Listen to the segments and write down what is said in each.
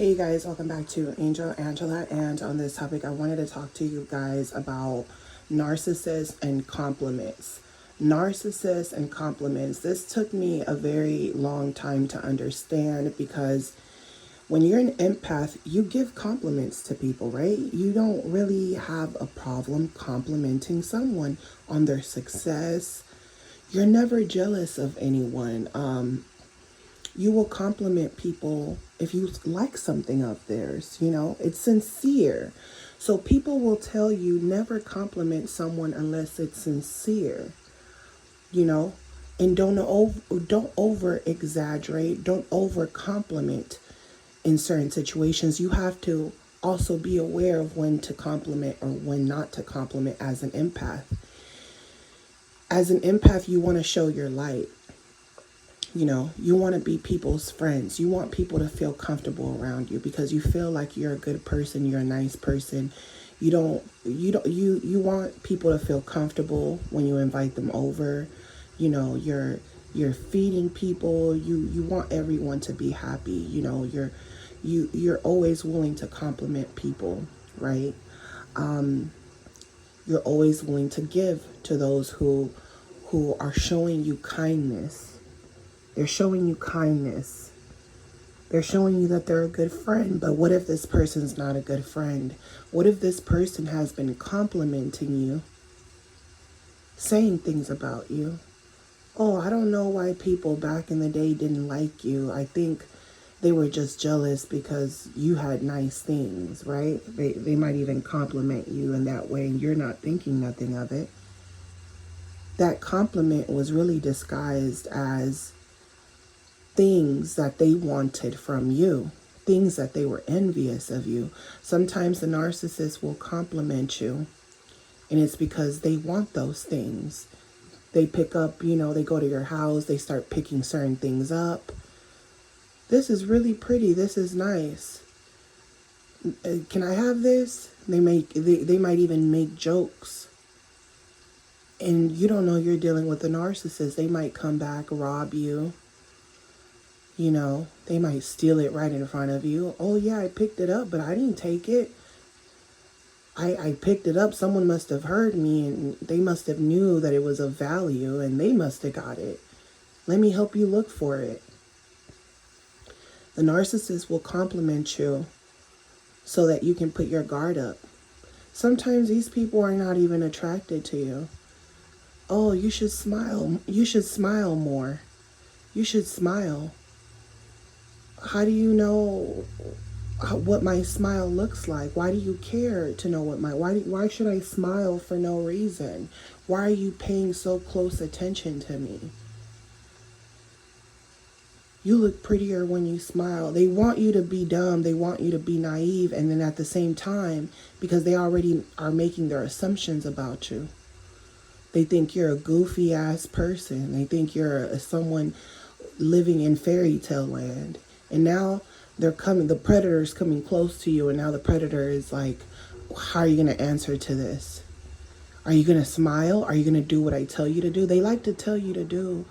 Hey guys, welcome back to Angel Angela, and on this topic I wanted to talk to you guys about narcissists and compliments. Narcissists and compliments. This took me a very long time to understand because when you're an empath, you give compliments to people, right? You don't really have a problem complimenting someone on their success. You're never jealous of anyone. You will compliment people if you like something of theirs, it's sincere. So people will tell you never compliment someone unless it's sincere, you know, and don't over exaggerate, don't over compliment in certain situations. You have to also be aware of when to compliment or when not to compliment as an empath. As an empath, you want to show your light. You want to be people's friends. You want people to feel comfortable around you because you feel like you're a good person, you're a nice person. You want people to feel comfortable when you invite them over. You're feeding people. You want everyone to be happy. You're always willing to compliment people, right? You're always willing to give to those who are showing you kindness. They're showing you kindness. They're showing you that they're a good friend. But what if this person's not a good friend? What if this person has been complimenting you, saying things about you? Oh, I don't know why people back in the day didn't like you. I think they were just jealous because you had nice things, right? They might even compliment you in that way and you're not thinking nothing of it. That compliment was really disguised as things that they wanted from you, things that they were envious of you. Sometimes the narcissist will compliment you, and it's because they want those things. They pick up, they go to your house, they start picking certain things up. This is really pretty. This is nice. Can I have this? They might even make jokes. And you don't know you're dealing with a narcissist. They might come back, rob you. They might steal it right in front of you. Oh yeah, I picked it up, but I didn't take it. I picked it up. Someone must have heard me and they must have knew that it was of value and they must have got it. Let me help you look for it. The narcissist will compliment you so that you can put your guard up. Sometimes these people are not even attracted to you. Oh, you should smile. You should smile more. You should smile. How do you know what my smile looks like? Why do you care to know why should I smile for no reason? Why are you paying so close attention to me? You look prettier when you smile. They want you to be dumb. They want you to be naive. And then at the same time, because they already are making their assumptions about you, they think you're a goofy ass person. They think you're someone living in fairy tale land. And now the predator's coming close to you, and now the predator is like, how are you going to answer to this? Are you going to smile? Are you going to do what I tell you to do? They like to tell you to do,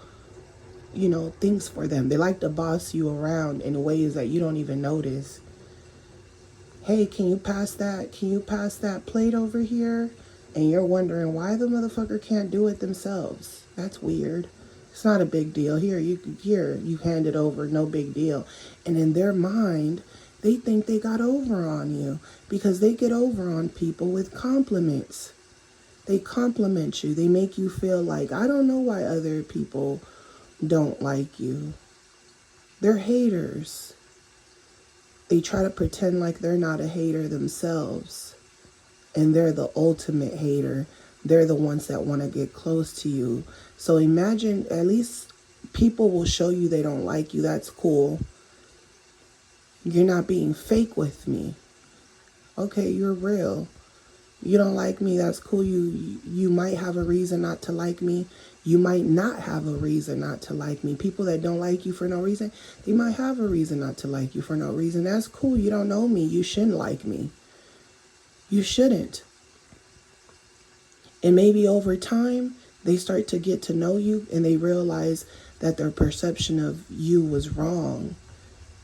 things for them. They like to boss you around in ways that you don't even notice. Hey, can you pass that? Can you pass that plate over here? And you're wondering why the motherfucker can't do it themselves. That's weird. It's not a big deal. Here, you hand it over, no big deal. And in their mind, they think they got over on you because they get over on people with compliments. They compliment you. They make you feel like, I don't know why other people don't like you. They're haters. They try to pretend like they're not a hater themselves. And they're the ultimate hater. They're the ones that want to get close to you. So imagine, at least people will show you they don't like you. That's cool. You're not being fake with me. Okay, you're real. You don't like me, that's cool. You might have a reason not to like me. You might not have a reason not to like me. People that don't like you for no reason, they might have a reason not to like you for no reason. That's cool. You don't know me. You shouldn't like me. You shouldn't. And maybe over time, they start to get to know you and they realize that their perception of you was wrong.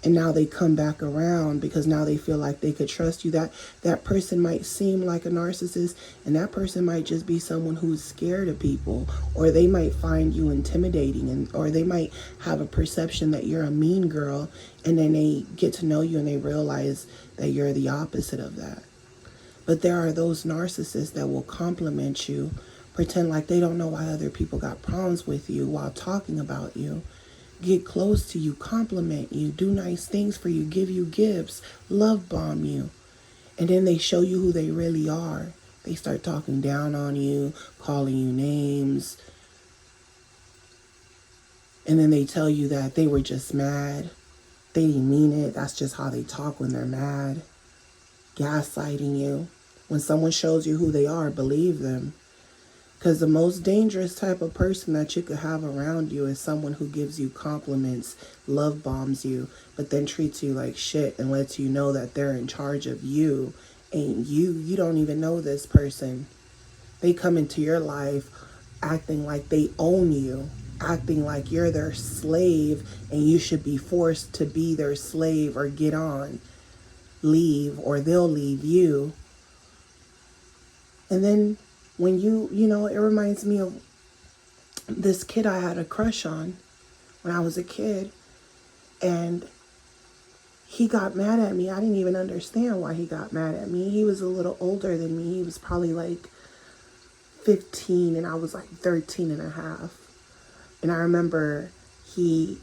And now they come back around because now they feel like they could trust you. That person might seem like a narcissist, and that person might just be someone who's scared of people, or they might find you intimidating, and or they might have a perception that you're a mean girl, and then they get to know you and they realize that you're the opposite of that. But there are those narcissists that will compliment you, pretend like they don't know why other people got problems with you while talking about you, get close to you, compliment you, do nice things for you, give you gifts, love bomb you. And then they show you who they really are. They start talking down on you, calling you names. And then they tell you that they were just mad. They didn't mean it. That's just how they talk when they're mad. Gaslighting you. When someone shows you who they are, believe them. Because the most dangerous type of person that you could have around you is someone who gives you compliments, love bombs you, but then treats you like shit and lets you know that they're in charge of you. And you don't even know this person. They come into your life acting like they own you, acting like you're their slave and you should be forced to be their slave or get on, leave, or they'll leave you. And then when it reminds me of this kid I had a crush on when I was a kid, and he got mad at me. I didn't even understand why he got mad at me. He was a little older than me. He was probably like 15 and I was like 13 and a half. And I remember he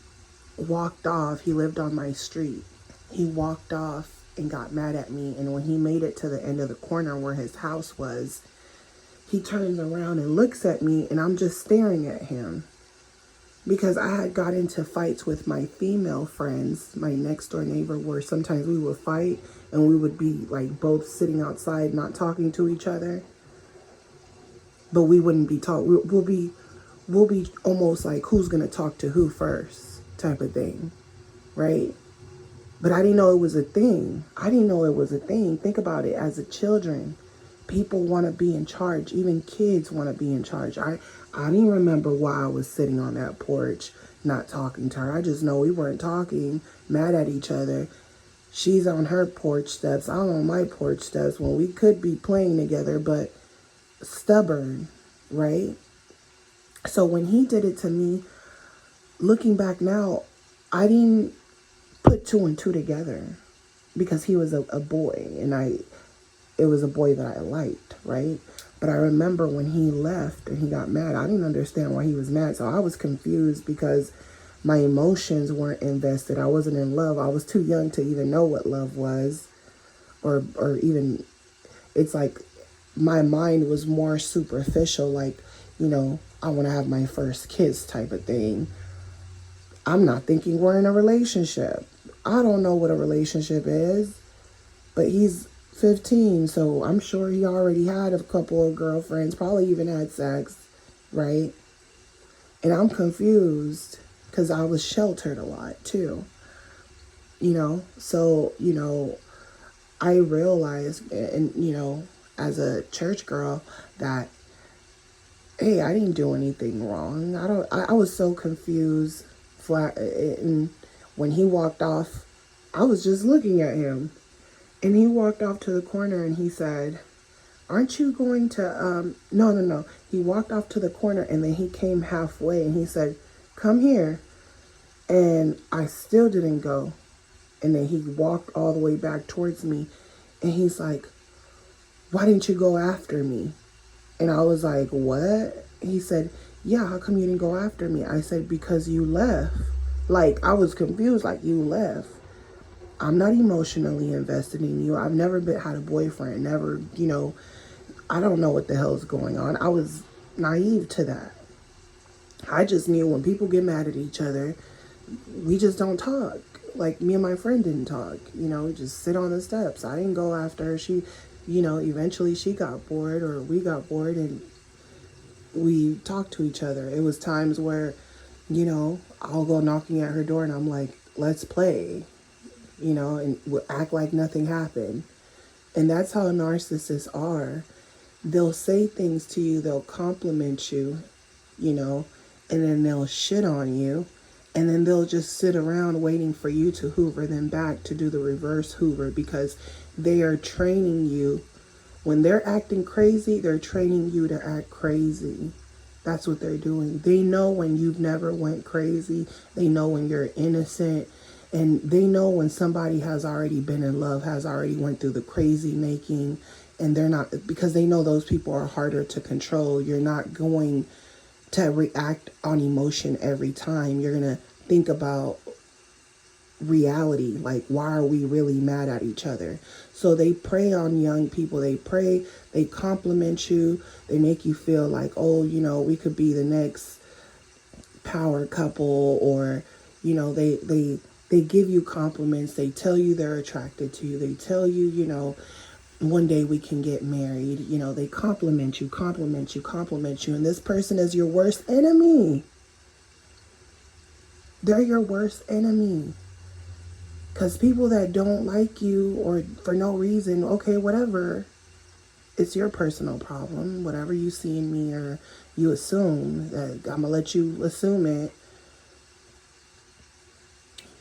walked off. He lived on my street. He walked off and got mad at me. And when he made it to the end of the corner where his house was, he turns around and looks at me, and I'm just staring at him. Because I had got into fights with my female friends, my next door neighbor, where sometimes we would fight and we would be like both sitting outside not talking to each other. But we wouldn't be talking. We'll be almost like who's going to talk to who first type of thing, right? But I didn't know it was a thing. Think about it. As a children, people want to be in charge. Even kids want to be in charge. I didn't remember why I was sitting on that porch not talking to her. I just know we weren't talking, mad at each other. She's on her porch steps. I'm on my porch steps when we could be playing together, but stubborn, right? So when he did it to me, looking back now, I didn't put two and two together because he was a boy and it was a boy that I liked, right? But I remember when he left and he got mad, I didn't understand why he was mad. So I was confused because my emotions weren't invested. I wasn't in love. I was too young to even know what love was, or even, it's like my mind was more superficial, like, I want to have my first kiss type of thing. I'm not thinking we're in a relationship. I don't know what a relationship is, but he's 15, so I'm sure he already had a couple of girlfriends, probably even had sex, right? And I'm confused because I was sheltered a lot too, so, I realized, and, as a church girl, that, hey, I didn't do anything wrong. I was so confused, flat, and when he walked off, I was just looking at him. And he walked off to the corner and he said, aren't you going to, no. He walked off to the corner and then he came halfway and he said, come here. And I still didn't go. And then he walked all the way back towards me and he's like, why didn't you go after me? And I was like, what? He said, yeah, how come you didn't go after me? I said, because you left. Like, I was confused, like, you left. I'm not emotionally invested in you. I've never had a boyfriend, never, I don't know what the hell is going on. I was naive to that. I just knew when people get mad at each other, we just don't talk. Like, me and my friend didn't talk, we just sit on the steps. I didn't go after her. She, eventually she got bored or we got bored and we talked to each other. It was times where, I'll go knocking at her door and I'm like, let's play. And we'll act like nothing happened. And that's how narcissists are. They'll say things to you, they'll compliment you, and then they'll shit on you, And then they'll just sit around waiting for you to hoover them back, to do the reverse hoover, because they are training you. When they're acting crazy, they're training you to act crazy. That's what they're doing. They know when you've never went crazy. They know when you're innocent. And they know when somebody has already been in love, has already went through the crazy making. And they're not, because they know those people are harder to control. You're not going to react on emotion every time. You're going to think about reality, like, why are we really mad at each other? So they prey on young people. They compliment you, they make you feel like, oh, we could be the next power couple, or they give you compliments. They tell you they're attracted to you. They tell you, one day we can get married. They compliment you, and this person is your worst enemy. They're your worst enemy. Because people that don't like you, or for no reason, okay, whatever, it's your personal problem. Whatever you see in me, or you assume, that I'm going to let you assume it.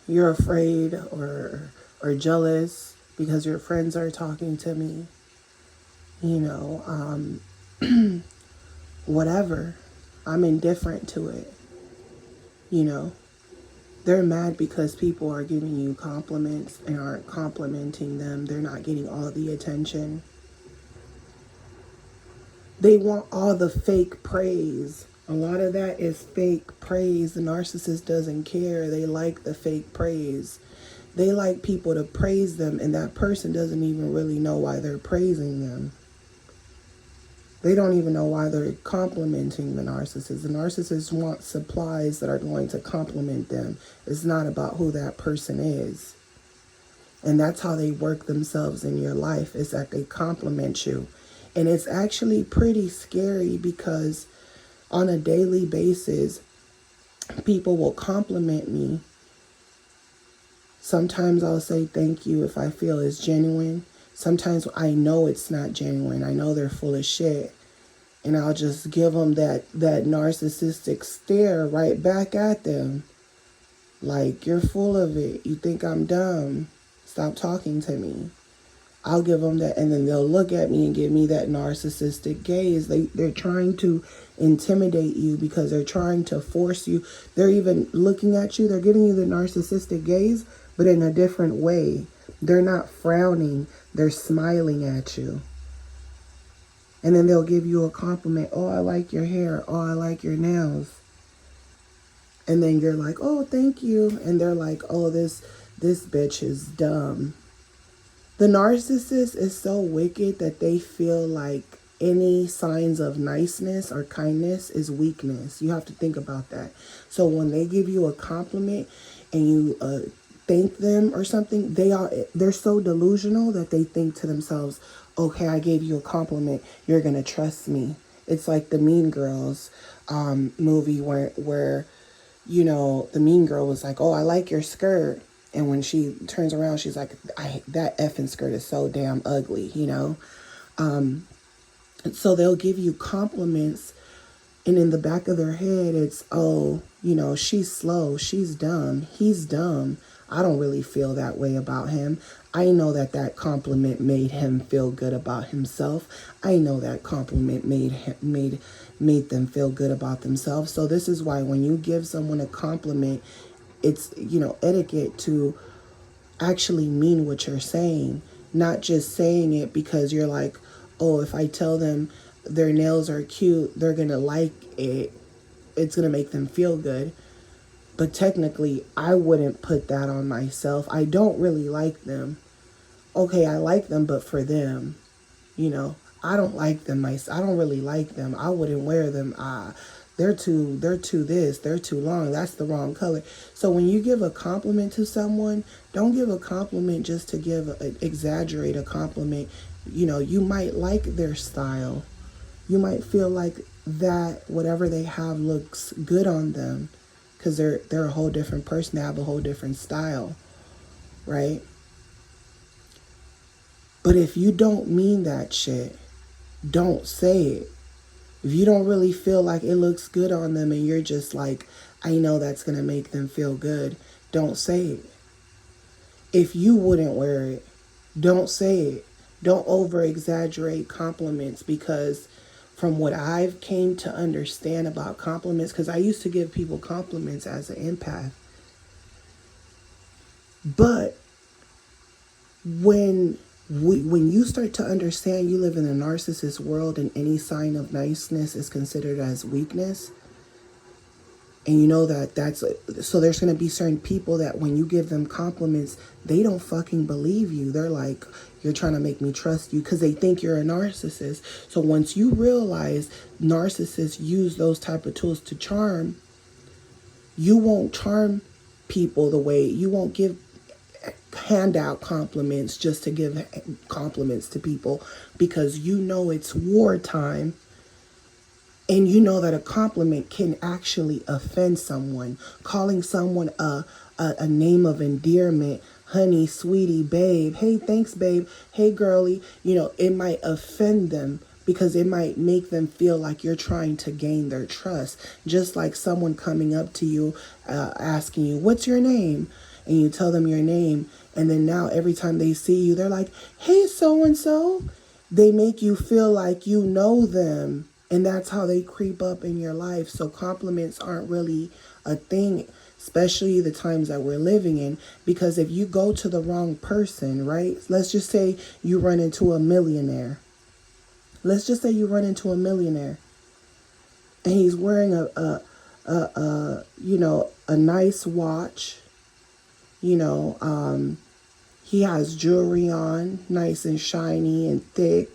You're afraid or jealous because your friends are talking to me. Whatever. I'm indifferent to it. They're mad because people are giving you compliments and aren't complimenting them. They're not getting all the attention. They want all the fake praise. A lot of that is fake praise. The narcissist doesn't care. They like the fake praise. They like people to praise them, and that person doesn't even really know why they're praising them. They don't even know why they're complimenting the narcissist. The narcissist wants supplies that are going to compliment them. It's not about who that person is. And that's how they work themselves in your life, is that they compliment you. And it's actually pretty scary, because on a daily basis, people will compliment me. Sometimes I'll say thank you if I feel it's genuine. Sometimes I know it's not genuine. I know they're full of shit. And I'll just give them that narcissistic stare right back at them. Like, you're full of it. You think I'm dumb. Stop talking to me. I'll give them that, and then they'll look at me and give me that narcissistic gaze. They're trying to intimidate you, because they're trying to force you. They're even looking at you. They're giving you the narcissistic gaze, but in a different way. They're not frowning. They're smiling at you. And then they'll give you a compliment. Oh, I like your hair. Oh, I like your nails. And then you're like, oh, thank you. And they're like, oh, this bitch is dumb. The narcissist is so wicked that they feel like any signs of niceness or kindness is weakness. You have to think about that. So when they give you a compliment and you thank them or something, they're so delusional that they think to themselves, okay, I gave you a compliment, you're gonna trust me. It's like the Mean Girls movie where the mean girl was like, oh, I like your skirt. And when she turns around, she's like, that effing skirt is so damn ugly, So they'll give you compliments, and in the back of their head, it's, oh, she's slow, she's dumb, he's dumb. I don't really feel that way about him. I know that compliment made him feel good about himself. I know that compliment made them feel good about themselves. So this is why when you give someone a compliment, it's, etiquette to actually mean what you're saying, not just saying it because you're like, oh, if I tell them their nails are cute, they're going to like it. It's going to make them feel good. But technically, I wouldn't put that on myself. I don't really like them. Okay, I like them, but for them, I don't like them. I don't really like them. I wouldn't wear them. They're too this, they're too long. That's the wrong color. So when you give a compliment to someone, don't give a compliment just to exaggerate a compliment. You might like their style. You might feel like that whatever they have looks good on them, because they're a whole different person. They have a whole different style, right? But if you don't mean that shit, don't say it. If you don't really feel like it looks good on them and you're just like, I know that's going to make them feel good. Don't say it. If you wouldn't wear it, don't say it. Don't over exaggerate compliments, because from what I've came to understand about compliments, because I used to give people compliments as an empath, but when you start to understand you live in a narcissist world and any sign of niceness is considered as weakness, and you know that's so there's going to be certain people that when you give them compliments, they don't fucking believe you. They're like, you're trying to make me trust you, because they think you're a narcissist. So once you realize narcissists use those type of tools to charm, you won't charm people the way you won't hand out compliments just to give compliments to people, because you know it's wartime. And you know that a compliment can actually offend someone. Calling someone a name of endearment, honey, sweetie, babe, hey, thanks, babe, hey, girly, it might offend them, because it might make them feel like you're trying to gain their trust. Just like someone coming up to you, asking you, what's your name? And you tell them your name. And then now every time they see you, they're like, hey, so-and-so. They make you feel like you know them. And that's how they creep up in your life. So compliments aren't really a thing, especially the times that we're living in. Because if you go to the wrong person, right? Let's just say you run into a millionaire. Let's just say you run into a millionaire. And he's wearing a nice watch. He has jewelry on, nice and shiny and thick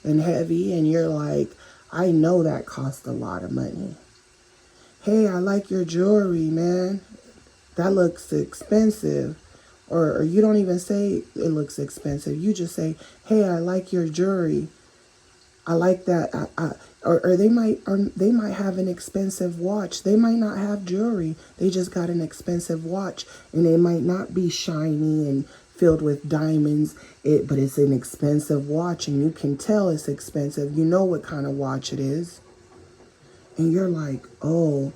and heavy. And you're like, I know that cost a lot of money. Hey, I like your jewelry, man. That looks expensive. Or you don't even say it looks expensive. You just say, hey, I like your jewelry. I like that. Or they might have an expensive watch. They might not have jewelry. They just got an expensive watch. And it might not be shiny and filled with diamonds, but it's an expensive watch, and you can tell it's expensive. You know what kind of watch it is. And you're like, oh,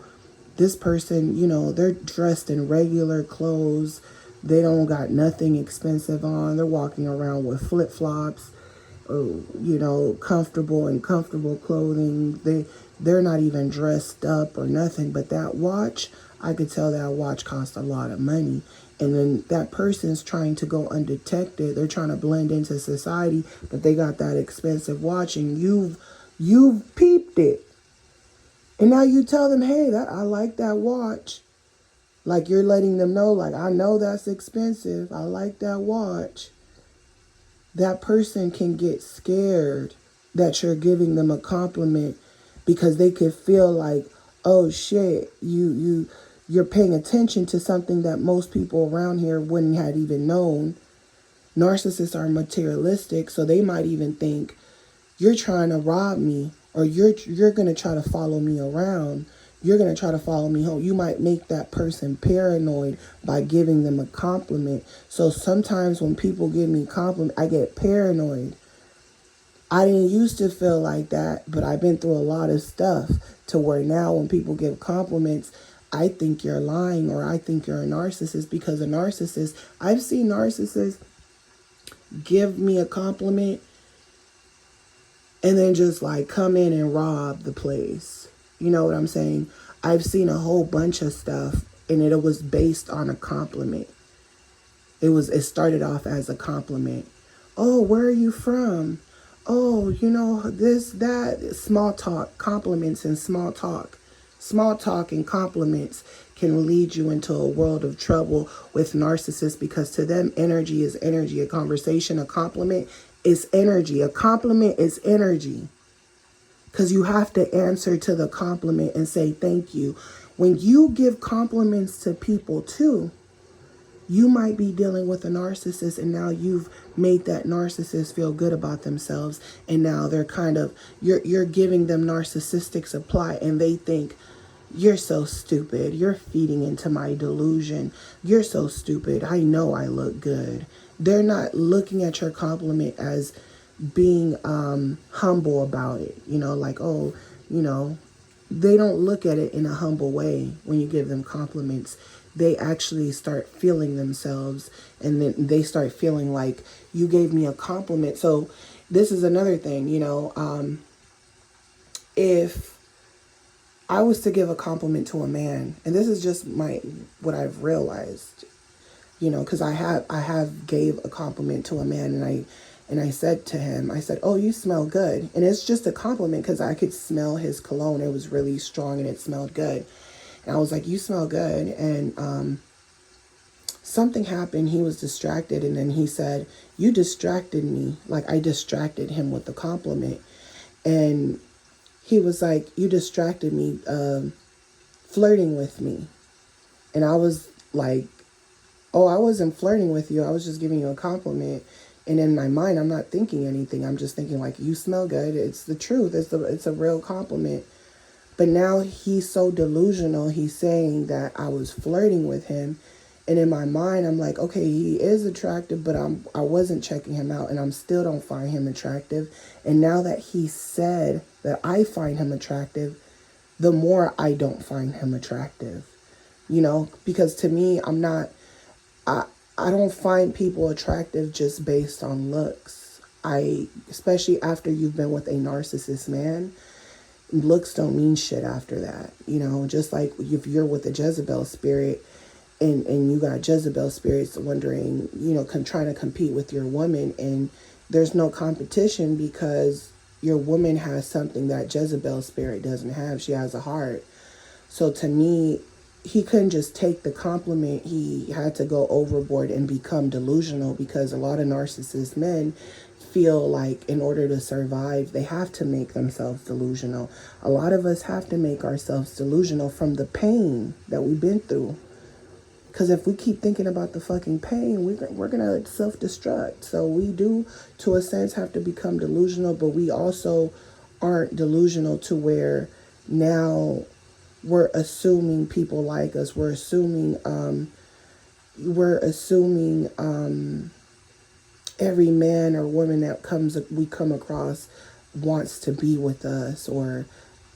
this person, they're dressed in regular clothes. They don't got nothing expensive on. They're walking around with flip-flops, comfortable clothing. They're not even dressed up or nothing. But that watch, I could tell that watch cost a lot of money. And then that person's trying to go undetected. They're trying to blend into society, but they got that expensive watch, and you've peeped it. And now you tell them, hey, I like that watch. Like you're letting them know, like, I know that's expensive. I like that watch. That person can get scared that you're giving them a compliment, because they could feel like, oh shit, you're paying attention to something that most people around here wouldn't have even known. Narcissists are materialistic, so they might even think you're trying to rob me, or you're going to try to follow me around. You're going to try to follow me home. You might make that person paranoid by giving them a compliment. So sometimes when people give me compliments, I get paranoid. I didn't used to feel like that, but I've been through a lot of stuff to where now when people give compliments, I think you're lying, or I think you're a narcissist. Because a narcissist, I've seen narcissists give me a compliment and then just like come in and rob the place. You know what I'm saying? I've seen a whole bunch of stuff, and it was based on a compliment. It started off as a compliment. Oh, where are you from? Oh, this, that, small talk, compliments and small talk. Small talk and compliments can lead you into a world of trouble with narcissists, because to them, energy is energy. A conversation, a compliment is energy. A compliment is energy, because you have to answer to the compliment and say thank you. When you give compliments to people too, you might be dealing with a narcissist, and now you've made that narcissist feel good about themselves, and now they're kind of, you're giving them narcissistic supply, and they think, you're so stupid. You're feeding into my delusion. You're so stupid. I know I look good. They're not looking at your compliment as being humble about it. Like, oh, they don't look at it in a humble way when you give them compliments. They actually start feeling themselves, and then they start feeling like you gave me a compliment. So this is another thing, if I was to give a compliment to a man, and this is just what I've realized, because I have gave a compliment to a man, and I said to him, I said, "Oh, you smell good," and it's just a compliment because I could smell his cologne. It was really strong and it smelled good, and I was like, "You smell good," and something happened. He was distracted, and then he said, "You distracted me." Like I distracted him with the compliment, and he was like, "You distracted me, flirting with me," and I was like, "Oh, I wasn't flirting with you. I was just giving you a compliment." And in my mind, I'm not thinking anything. I'm just thinking like, "You smell good." It's the truth. It's a real compliment. But now he's so delusional. He's saying that I was flirting with him. And in my mind, I'm like, okay, he is attractive, but I wasn't checking him out, and I'm still don't find him attractive. And now that he said that I find him attractive, the more I don't find him attractive. Because to me, I don't find people attractive just based on looks. Especially after you've been with a narcissist man, looks don't mean shit after that. Just like if you're with a Jezebel spirit, and you got Jezebel spirits wondering, trying to compete with your woman, and there's no competition because your woman has something that Jezebel spirit doesn't have. She has a heart. So to me, he couldn't just take the compliment. He had to go overboard and become delusional, because a lot of narcissist men feel like in order to survive, they have to make themselves delusional. A lot of us have to make ourselves delusional from the pain that we've been through. Because if we keep thinking about the fucking pain, we're going to self-destruct. So we do, to a sense, have to become delusional, but we also aren't delusional to where now we're assuming people like us. We're assuming every man or woman that we come across wants to be with us, or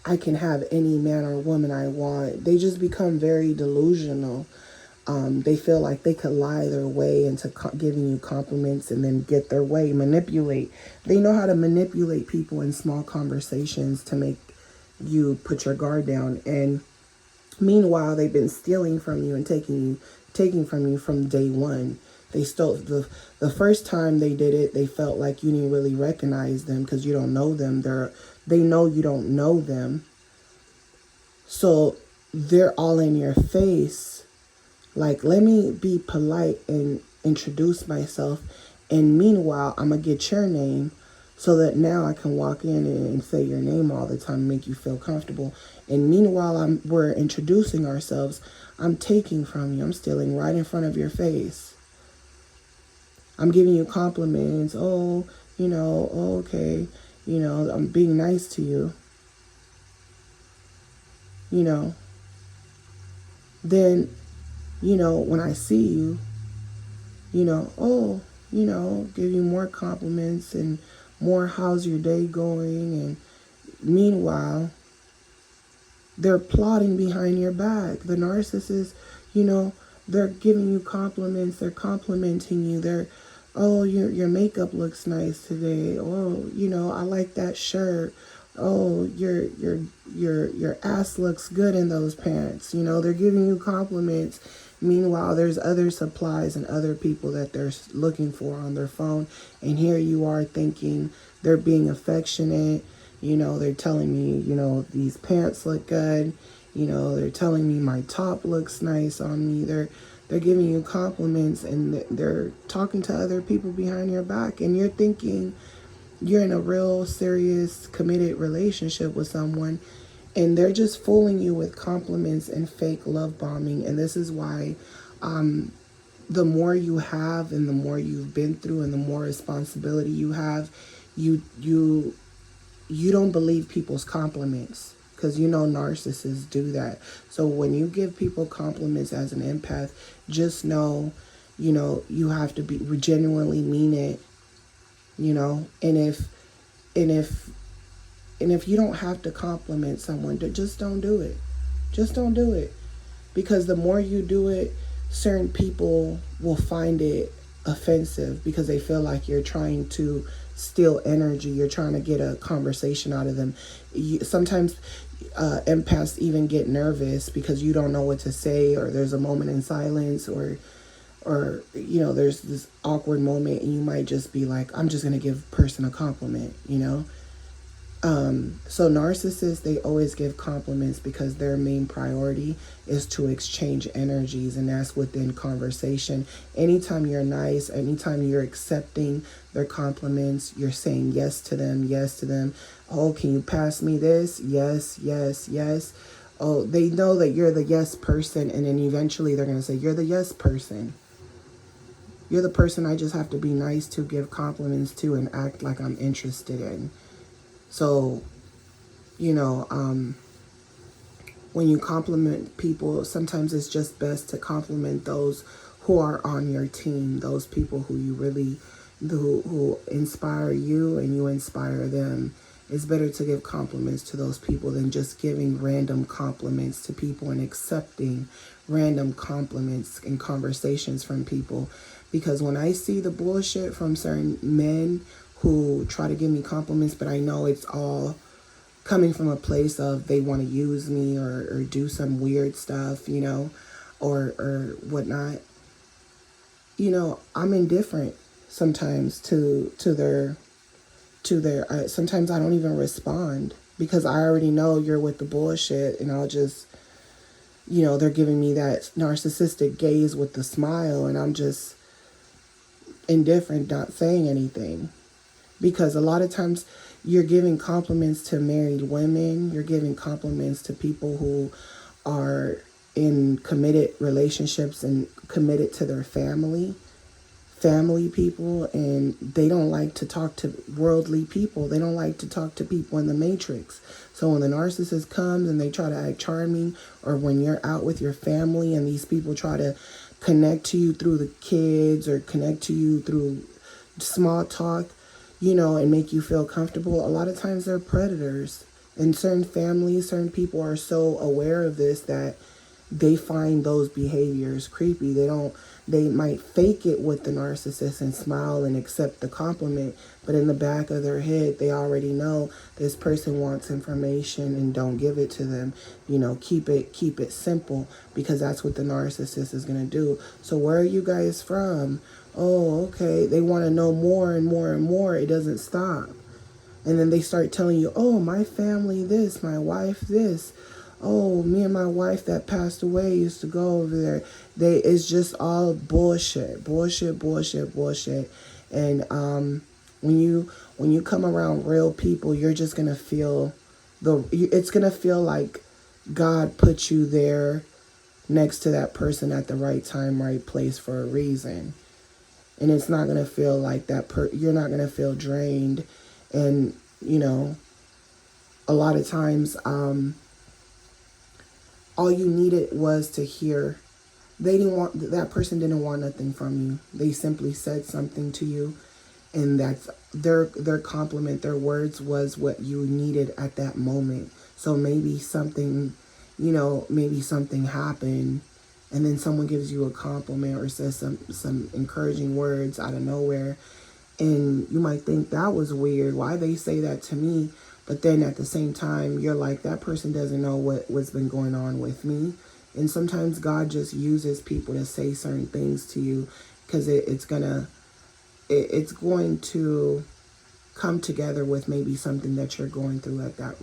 I can have any man or woman I want. They just become very delusional. They feel like they could lie their way into giving you compliments and then get their way, manipulate. They know how to manipulate people in small conversations to make you put your guard down. And meanwhile, they've been stealing from you and taking from you from day one. They stole the first time they did it. They felt like you didn't really recognize them because you don't know them. They know you don't know them, so they're all in your face. Like, let me be polite and introduce myself. And meanwhile, I'm going to get your name so that now I can walk in and say your name all the time and make you feel comfortable. And meanwhile, we're introducing ourselves. I'm taking from you. I'm stealing right in front of your face. I'm giving you compliments. Oh, okay. I'm being nice to you. Then, when I see you, give you more compliments and more how's your day going. And meanwhile, they're plotting behind your back. The narcissist, they're giving you compliments. They're complimenting you. Oh, your makeup looks nice today. Oh, I like that shirt. Oh, your ass looks good in those pants. They're giving you compliments. Meanwhile, there's other supplies and other people that they're looking for on their phone. And here you are thinking they're being affectionate. They're telling me, these pants look good. They're telling me my top looks nice on me. They're giving you compliments, and they're talking to other people behind your back. And you're thinking you're in a real serious committed relationship with someone, and they're just fooling you with compliments and fake love bombing. And this is why the more you have and the more you've been through and the more responsibility you have, you don't believe people's compliments, because narcissists do that. So when you give people compliments as an empath, just know, you have to genuinely mean it. And if And if you don't have to compliment someone, just don't do it. Just don't do it. Because the more you do it, certain people will find it offensive because they feel like you're trying to steal energy. You're trying to get a conversation out of them. Sometimes empaths even get nervous because you don't know what to say, or there's a moment in silence, or there's this awkward moment, and you might just be like, I'm just going to give a person a compliment, So narcissists, they always give compliments because their main priority is to exchange energies, and that's within conversation. Anytime you're nice, anytime you're accepting their compliments, you're saying yes to them, yes to them. Oh, can you pass me this? Yes, yes, yes. Oh, they know that you're the yes person, and then eventually they're going to say, you're the yes person. You're the person I just have to be nice to, give compliments to, and act like I'm interested in. So, when you compliment people, sometimes it's just best to compliment those who are on your team, those people who you really, who inspire you and you inspire them. It's better to give compliments to those people than just giving random compliments to people and accepting random compliments and conversations from people. Because when I see the bullshit from certain men who try to give me compliments, but I know it's all coming from a place of they want to use me or do some weird stuff, or whatnot. I'm indifferent sometimes to their sometimes I don't even respond because I already know you're with the bullshit, and I'll just, they're giving me that narcissistic gaze with the smile, and I'm just indifferent, not saying anything. Because a lot of times you're giving compliments to married women, you're giving compliments to people who are in committed relationships and committed to their family people, and they don't like to talk to worldly people. They don't like to talk to people in the matrix. So when the narcissist comes and they try to act charming, or when you're out with your family and these people try to connect to you through the kids or connect to you through small talk, and make you feel comfortable, a lot of times they're predators. And certain families, certain people are so aware of this that they find those behaviors creepy. They might fake it with the narcissist and smile and accept the compliment, but in the back of their head, they already know this person wants information and don't give it to them. Keep it simple, because that's what the narcissist is going to do. So where are you guys from? Oh, okay. They want to know more and more and more. It doesn't stop. And then they start telling you, oh, my family this, my wife this. Oh, me and my wife that passed away used to go over there. It's just all bullshit. And when you come around real people, you're just gonna feel it's gonna feel like God put you there next to that person at the right time, right place for a reason. And it's not gonna feel like you're not gonna feel drained. And a lot of times all you needed was to hear. That person didn't want nothing from you. They simply said something to you, and that's their compliment, their words was what you needed at that moment. So maybe something happened, and then someone gives you a compliment or says some encouraging words out of nowhere, and you might think that was weird. Why they say that to me? But then at the same time, you're like, that person doesn't know what's been going on with me. And sometimes God just uses people to say certain things to you, because it's going to come together with maybe something that you're going through at that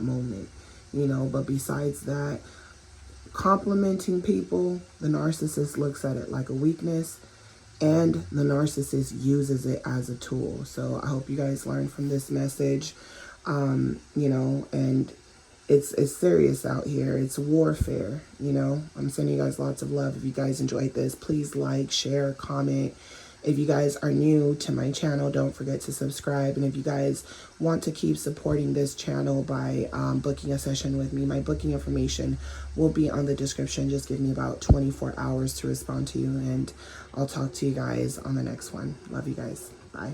moment. But besides that, complimenting people, the narcissist looks at it like a weakness, and the narcissist uses it as a tool. So I hope you guys learned from this message. And it's serious out here. It's warfare, I'm sending you guys lots of love. If you guys enjoyed this, please like, share, comment. If you guys are new to my channel, don't forget to subscribe. And if you guys want to keep supporting this channel by booking a session with me, my booking information will be on the description. Just give me about 24 hours to respond to you, and I'll talk to you guys on the next one. Love you guys. Bye.